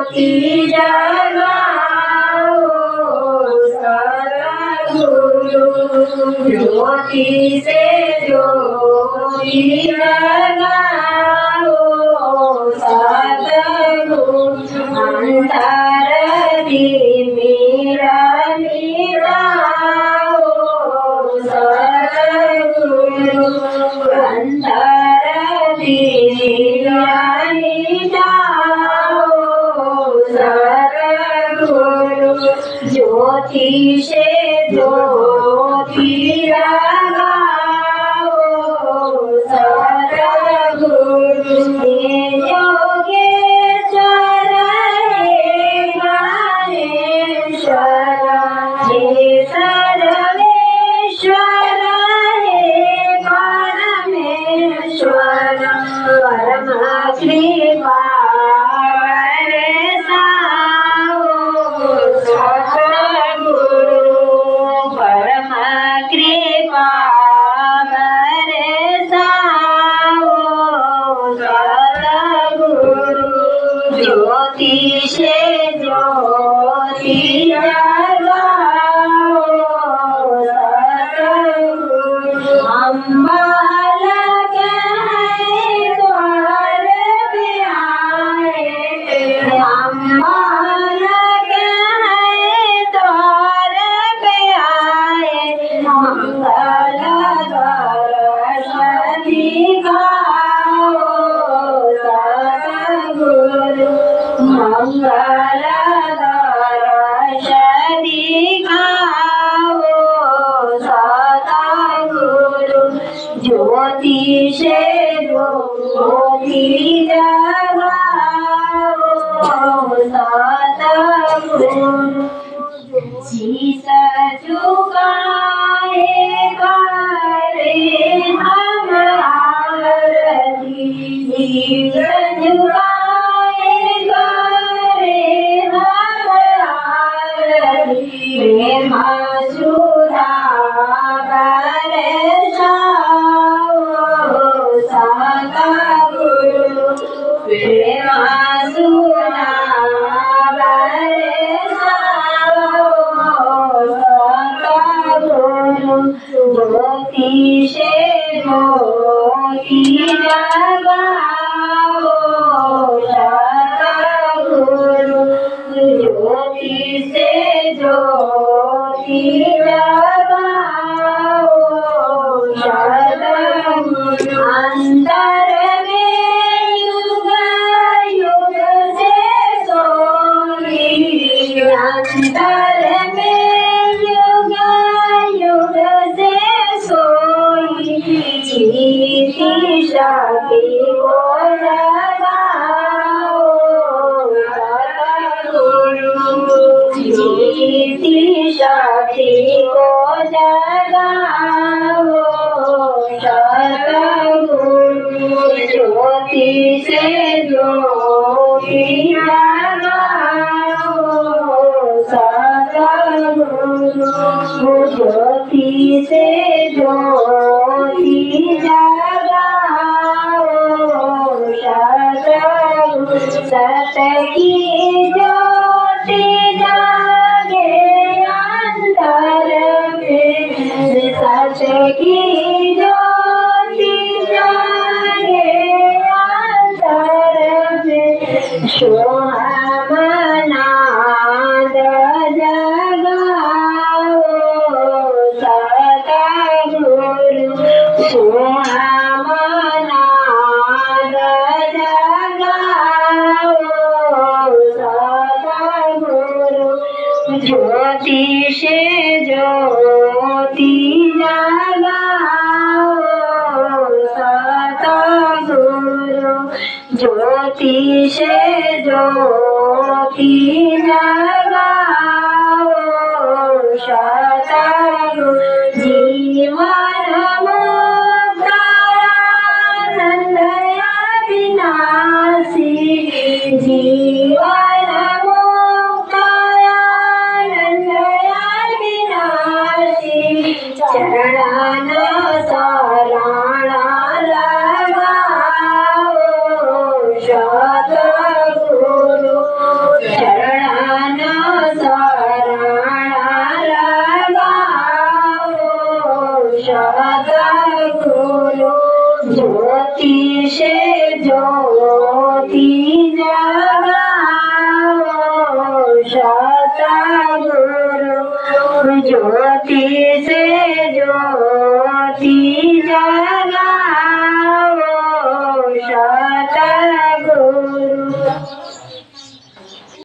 ज्योति जगाओ सद्गुरु, ज्योति से ज्योति जगाओ सद्गुरु, अंतर मेरा मिटाओ सद्गुरु, अंतर मेरा मिटाओ सद्गुरु, ज्योति से ज्योति जगाओ सद्गुरु, योगेश्वर हे ज्ञानेश्वर हे सर्वेश्वर हे परमेश्वर, परम कृपा सद्गुरु, परम कृपा सद्गुरु, ज्योति से ज्योति जगाओ सद्गुरु, अम्बा लगे द्वार पे आए, अम्बा लगे द्वार पे आए, मंगल दर्शन दिखाओ सद्गुरु, मंगल दर्शन दिखाओ सद्गुरु, ज्योति से ज्योति जगाओ सद्गुरु, शीश झुकाए करे हम आरती, शीश झुकाए करे हम आरती, प्रेम सुधा बरसाओ सद्गुरु, प्रेम सुधा सद्गुरु, ज्योति से ज्योति जगाओ सद्गुरु, ज्योति से ज्योति जगाओ सद्गुरु, अंतर में युग युग से सोई, अंतर में युग युग से सोई, जीती शक्ति को जगाओ सद्गुरु, जीती शक्ति को जगाओ सद्गुरु, ज्योति से ज्योति जगाओ सद्गुरु, ज्योति से ज्योति जगाओ सद्गुरु, सत्य की ज्योति जागे अंतर में, सत्य की ज्योति जागे अंतर में, सोहमनाद जगाओ सद्गुरु, सोहमनाद जगाओ सद्गुरु, ज्योति से ज्योति जगाओ सद्गुरु, ज्योति से ज्योति जगाओ सद्गुरु, जीवन मुक्त आनंद अविनाशी, जीवन मुक्त आनंद अविनाशी, चरण शरण लगाओ सद्गुरु, सतगुरु ज्योति से ज्योति जगाओ सतगुरु ज्योति से ज्योति